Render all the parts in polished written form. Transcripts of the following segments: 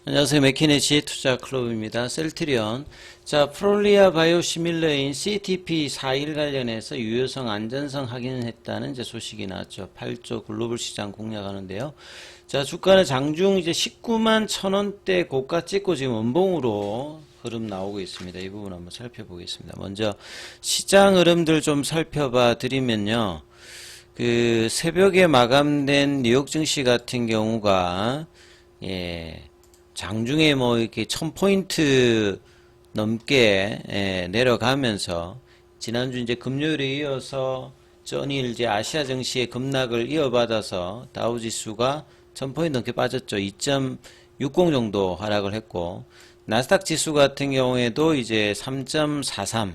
안녕하세요. 맥키네치 투자 클럽입니다. 셀트리온. 자, 프롤리아 바이오시밀러인 CTP41 관련해서 유효성, 안전성 확인했다는 이제 소식이 나왔죠. 8조 글로벌 시장 공략하는데요. 자, 주가는 장중 이제 19만 1,000원대 고가 찍고 지금 원봉으로 흐름 나오고 있습니다. 이 부분 한번 살펴보겠습니다. 먼저 시장 흐름들 좀 살펴봐 드리면요. 그 새벽에 마감된 뉴욕 증시 같은 경우가 장중에 뭐 이렇게 1000포인트 넘게 내려가면서 지난주 이제 금요일에 이어서 전일 이제 아시아 증시의 급락을 이어받아서 다우 지수가 1000포인트 넘게 빠졌죠. 2.60 정도 하락을 했고, 나스닥 지수 같은 경우에도 이제 3.43,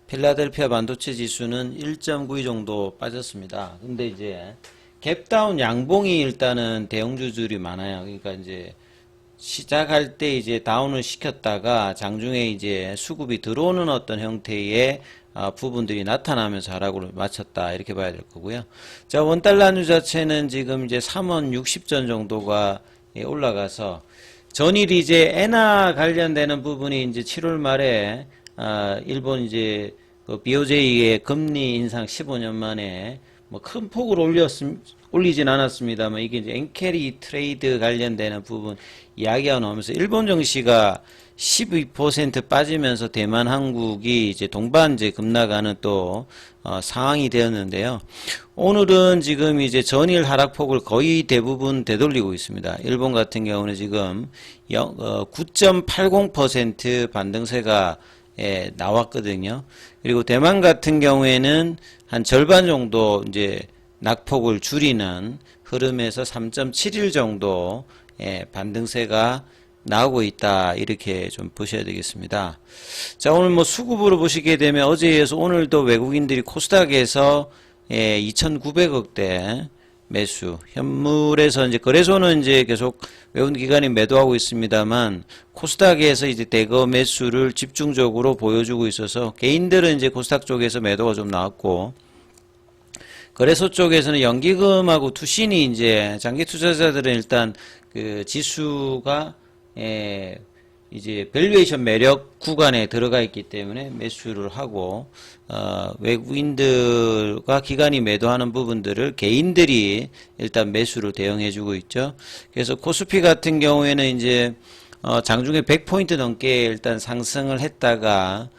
필라델피아 반도체 지수는 1.92 정도 빠졌습니다. 근데 이제 갭다운 양봉이 일단은 대형주들이 많아요. 그러니까 이제 시작할 때 이제 다운을 시켰다가 장중에 이제 수급이 들어오는 어떤 형태의 부분들이 나타나면서 하락을 마쳤다, 이렇게 봐야 될 거고요. 자, 원달러 환율 자체는 지금 이제 3원 60전 정도가 올라가서 전일 이제 엔화 관련되는 부분이 이제 7월 말에 일본 이제 그 BOJ의 금리 인상 15년 만에 뭐 큰 폭으로 올리진 않았습니다만, 이게 이제 엔캐리 트레이드 관련되는 부분 이야기가 나오면서 일본 증시가 12% 빠지면서 대만, 한국이 이제 동반제 급락하는 또 상황이 되었는데요. 오늘은 지금 이제 전일 하락폭을 거의 대부분 되돌리고 있습니다. 일본 같은 경우는 지금 9.80% 반등세가 나왔거든요. 그리고 대만 같은 경우에는 한 절반 정도 이제 낙폭을 줄이는 흐름에서 3.71 정도 반등세가 나오고 있다, 이렇게 좀 보셔야 되겠습니다. 자, 오늘 뭐 수급으로 보시게 되면 어제에 이어서 오늘도 외국인들이 코스닥에서 2,900억대 매수, 현물에서 이제 거래소는 이제 계속 외국인 기관이 매도하고 있습니다만, 코스닥에서 이제 대거 매수를 집중적으로 보여주고 있어서 개인들은 이제 코스닥 쪽에서 매도가 좀 나왔고, 거래소 쪽에서는 연기금하고 투신이 이제 장기 투자자들은 일단 그 지수가 이제 밸류에이션 매력 구간에 들어가 있기 때문에 매수를 하고, 외국인들과 기관이 매도하는 부분들을 개인들이 일단 매수로 대응해 주고 있죠. 그래서 코스피 같은 경우에는 이제 장중에 100포인트 넘게 일단 상승을 했다가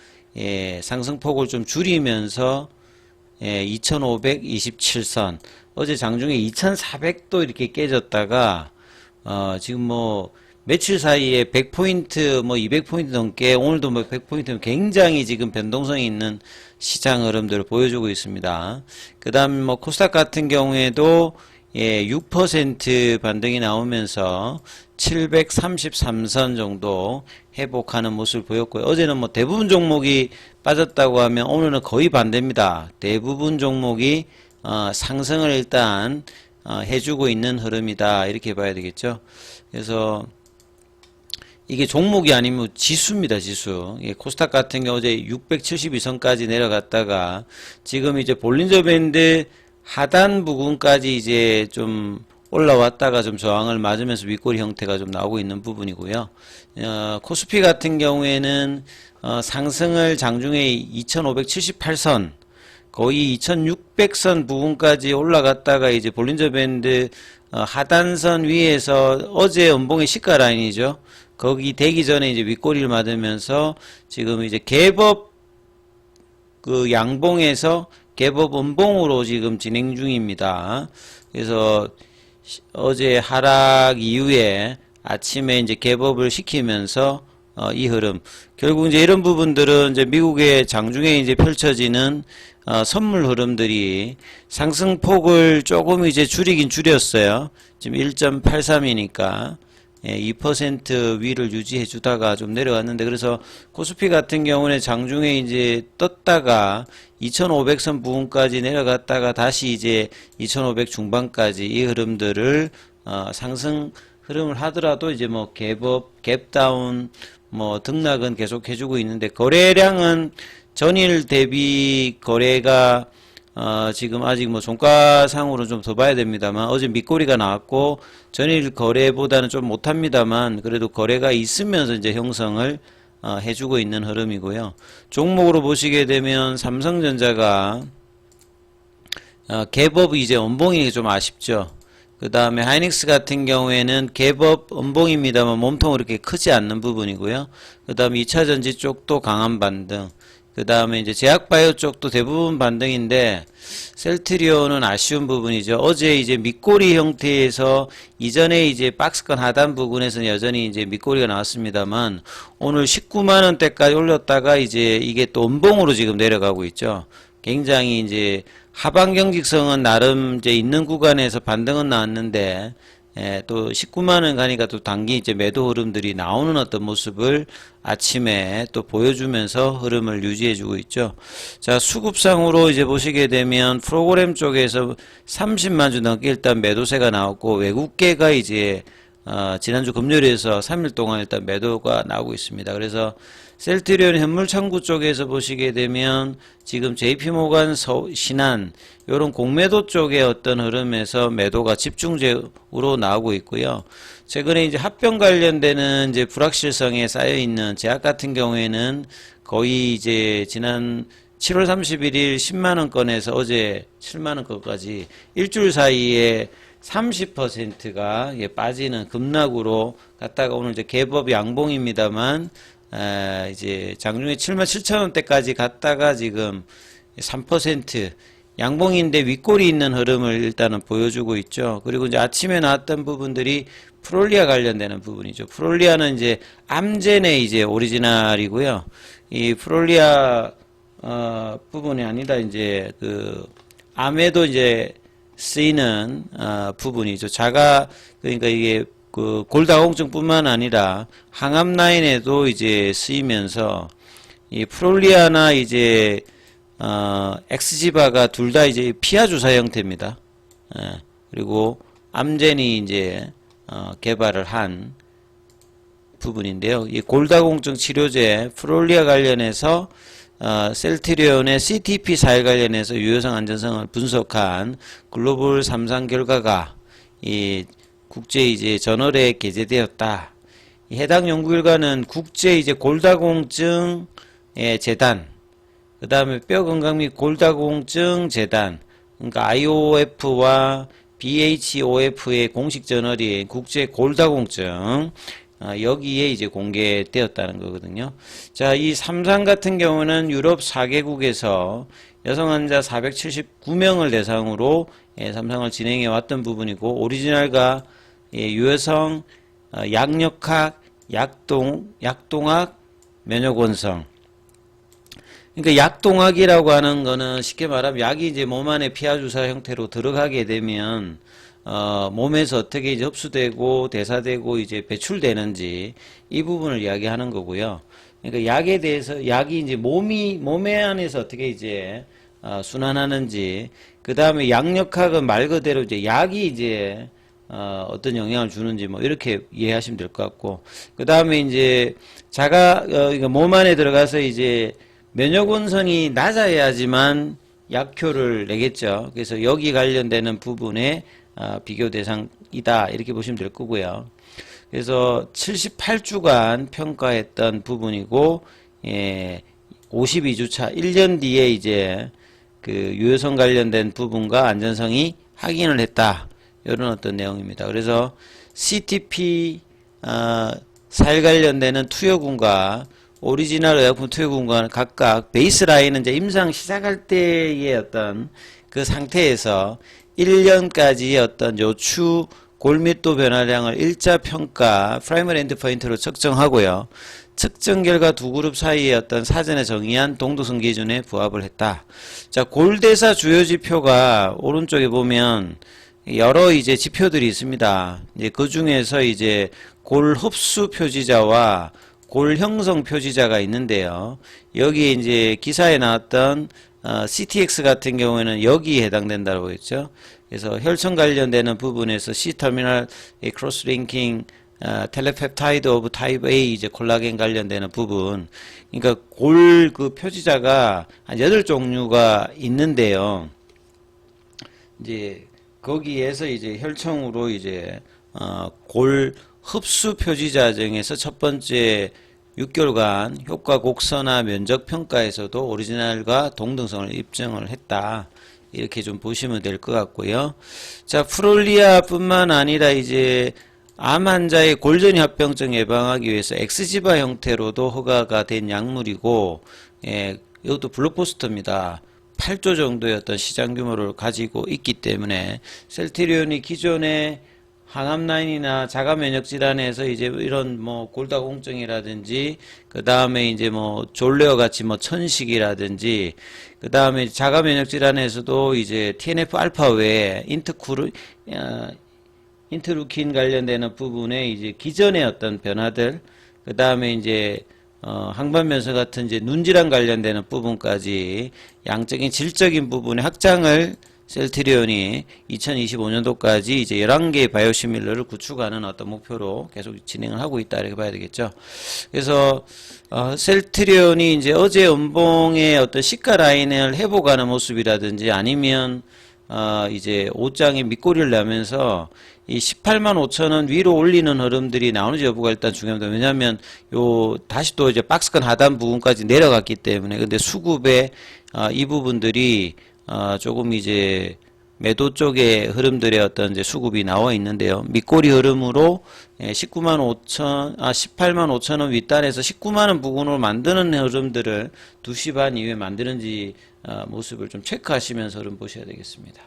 상승폭을 좀 줄이면서 2527선, 어제 장중에 2400도 이렇게 깨졌다가 지금 뭐 며칠 사이에 100포인트 뭐 200포인트 넘게, 오늘도 뭐 100포인트, 굉장히 지금 변동성이 있는 시장 흐름들을 보여주고 있습니다. 그 다음 뭐 코스닥 같은 경우에도 6% 반등이 나오면서 733선 정도 회복하는 모습을 보였고요. 어제는 뭐 대부분 종목이 빠졌다고 하면 오늘은 거의 반대입니다. 대부분 종목이 상승을 일단 해주고 있는 흐름이다, 이렇게 봐야 되겠죠. 그래서 이게 종목이 아니면 지수입니다, 지수. 코스닥 같은 경우 어제 672선까지 내려갔다가 지금 이제 볼린저 밴드 하단 부근까지 이제 좀 올라왔다가 좀 저항을 맞으면서 윗꼬리 형태가 좀 나오고 있는 부분이고요. 코스피 같은 경우에는 상승을 장중에 2578선, 거의 2600선 부분까지 올라갔다가 이제 볼린저 밴드 하단선 위에서 어제 연봉의 시가 라인이죠. 거기 되기 전에 이제 윗꼬리를 맞으면서 지금 이제 갭업 그 양봉에서 갭업 음봉으로 지금 진행 중입니다. 그래서 어제 하락 이후에 아침에 이제 갭업을 시키면서 이 흐름, 결국 이제 이런 부분들은 이제 미국의 장중에 이제 펼쳐지는 선물 흐름들이 상승폭을 조금 이제 줄이긴 줄였어요. 지금 1.83이니까 2% 위를 유지해 주다가 좀 내려왔는데, 그래서 코스피 같은 경우는 장중에 이제 떴다가 2500선 부분까지 내려갔다가 다시 이제 2500 중반까지 이 흐름들을 상승 흐름을 하더라도 이제 뭐 갭업, 갭다운, 뭐 등락은 계속 해주고 있는데, 거래량은 전일 대비 거래가 지금 아직 뭐 종가상으로 좀 더 봐야 됩니다만 어제 밑꼬리가 나왔고 전일 거래보다는 좀 못합니다만 그래도 거래가 있으면서 이제 형성을 해주고 있는 흐름이고요. 종목으로 보시게 되면 삼성전자가 갭업 이제 연봉이 좀 아쉽죠. 그 다음에 하이닉스 같은 경우에는 갭업 연봉입니다만 몸통은 그렇게 크지 않는 부분이고요. 그 다음에 2차전지 쪽도 강한 반등. 그 다음에 이제 제약바이오 쪽도 대부분 반등인데 셀트리온은 아쉬운 부분이죠. 어제 이제 밑꼬리 형태에서 이전에 이제 박스권 하단 부분에서는 여전히 이제 밑꼬리가 나왔습니다만 오늘 19만 원대까지 올렸다가 이제 이게 또 연봉으로 지금 내려가고 있죠. 굉장히 이제 하방 경직성은 나름 이제 있는 구간에서 반등은 나왔는데 또 19만 원 가니까 또 단기 이제 매도 흐름들이 나오는 어떤 모습을 아침에 또 보여주면서 흐름을 유지해주고 있죠. 자, 수급상으로 이제 보시게 되면 프로그램 쪽에서 30만 주 넘게 일단 매도세가 나왔고 외국계가 이제 지난주 금요일에서 3일 동안 일단 매도가 나오고 있습니다. 그래서 셀트리온 현물 창구 쪽에서 보시게 되면 지금 JP모간 신한 요런 공매도 쪽의 어떤 흐름에서 매도가 집중적으로 나오고 있고요. 최근에 이제 합병 관련되는 이제 불확실성에 쌓여 있는 제약 같은 경우에는 거의 이제 지난 7월 31일 10만 원권에서 어제 7만 원권까지 일주일 사이에 30%가 빠지는 급락으로 갔다가 오늘 이제 갭업 양봉입니다만 이제 장중에 7만 7천 원대까지 갔다가 지금 3% 양봉인데 윗골이 있는 흐름을 일단은 보여주고 있죠. 그리고 이제 아침에 나왔던 부분들이 프롤리아 관련되는 부분이죠. 프롤리아는 이제 암젠의 이제 오리지널이고요. 이 프롤리아 부분이 아니다 이제 그 암에도 이제 쓰이는 부분이죠. 그러니까 이게 그 골다공증뿐만 아니라 항암 라인에도 이제 쓰이면서 이 프롤리아나 이제 엑스지바가 둘 다 이제 피하 주사 형태입니다. 그리고 암젠이 이제 개발을 한 부분인데요. 이 골다공증 치료제 프롤리아 관련해서 셀트리온의 CTP41 관련해서 유효성 안전성을 분석한 글로벌 3상 결과가 이 국제 이제 저널에 게재되었다. 해당 연구 결과는 국제 이제 골다공증 재단, 그 다음에 뼈건강 및 골다공증 재단, 그러니까 IOF와 BHOF의 공식 저널인 국제 골다공증 여기에 이제 공개되었다는 거거든요. 자, 이 3상 같은 경우는 유럽 4개국에서 여성 환자 479명을 대상으로 3상을 진행해 왔던 부분이고 오리지널과 유효성, 약력학, 약동학, 면역원성. 그러니까 약동학이라고 하는 거는 쉽게 말하면 약이 이제 몸 안에 피하주사 형태로 들어가게 되면 몸에서 어떻게 이제 흡수되고 대사되고 이제 배출되는지 이 부분을 이야기하는 거고요. 그러니까 약에 대해서 약이 이제 몸에 안에서 어떻게 이제 순환하는지, 그 다음에 약력학은 말 그대로 이제 약이 이제 어떤 영향을 주는지 뭐 이렇게 이해하시면 될 것 같고, 그 다음에 이제 그러니까 몸 안에 들어가서 이제 면역원성이 낮아야지만 약효를 내겠죠. 그래서 여기 관련되는 부분에 비교 대상이다 이렇게 보시면 될 거고요. 그래서 78주간 평가했던 부분이고 52주차 1년 뒤에 이제 그 유효성 관련된 부분과 안전성이 확인을 했다. 이런 어떤 내용입니다. 그래서 CTP 살 관련되는 투여군과 오리지널 의약품 투여군과는 각각 베이스라인은 이제 임상 시작할 때의 어떤 그 상태에서 1년까지의 어떤 요추 골밀도 변화량을 일자 평가 프라이머리 엔드포인트로 측정하고요. 측정 결과 두 그룹 사이의 어떤 사전에 정의한 동도성 기준에 부합을 했다. 자, 골대사 주요 지표가 오른쪽에 보면 여러 이제 지표들이 있습니다. 이제 그 중에서 이제 골 흡수 표지자와 골 형성 표지자가 있는데요. 여기 이제 기사에 나왔던 CTX 같은 경우에는 여기에 해당된다고 했죠. 그래서 혈청 관련되는 부분에서 C터미널 크로스 링킹 텔레펩타이드 오브 타입 A 이제 콜라겐 관련되는 부분. 그러니까 골 그 표지자가 한 8종류가 있는데요. 이제 거기에서 이제 혈청으로 이제 골 흡수 표지 과정에서 첫 번째 6개월간 효과 곡선화 면적 평가에서도 오리지널과 동등성을 입증을 했다. 이렇게 좀 보시면 될 것 같고요. 자, 프롤리아뿐만 아니라 이제 암 환자의 골전이 합병증 예방하기 위해서 엑스지바 형태로도 허가가 된 약물이고, 예, 이것도 블록버스터입니다. 8조 정도의 어떤 시장 규모를 가지고 있기 때문에 셀트리온이 기존의 항암 라인이나 자가 면역 질환에서 이제 이런 뭐 골다공증이라든지 그 다음에 이제 뭐 졸레와 같이 뭐 천식이라든지 그 다음에 자가 면역 질환에서도 이제 TNF 알파 외에 인터루킨 관련되는 부분에 이제 기존의 어떤 변화들 그 다음에 이제 항반변성 같은 이제 눈질환 관련되는 부분까지 양적인 질적인 부분의 확장을 셀트리온이 2025년도까지 이제 11개의 바이오시밀러를 구축하는 어떤 목표로 계속 진행을 하고 있다 이렇게 봐야 되겠죠. 그래서 셀트리온이 이제 어제 연봉의 어떤 시가 라인을 회복하는 모습이라든지 아니면 이제 옷장에 밑꼬리를 내면서 이 18만 5천 원 위로 올리는 흐름들이 나오는지 여부가 일단 중요합니다. 왜냐하면 다시 또 이제 박스권 하단 부분까지 내려갔기 때문에 근데 수급에 이 부분들이 조금 이제 매도 쪽의 흐름들의 어떤 이제 수급이 나와 있는데요. 밑꼬리 흐름으로 18만 5천 원 윗단에서 19만 원 부근으로 만드는 흐름들을 2시 반 이후에 만드는지 모습을 좀 체크하시면서 흐름 보셔야 되겠습니다.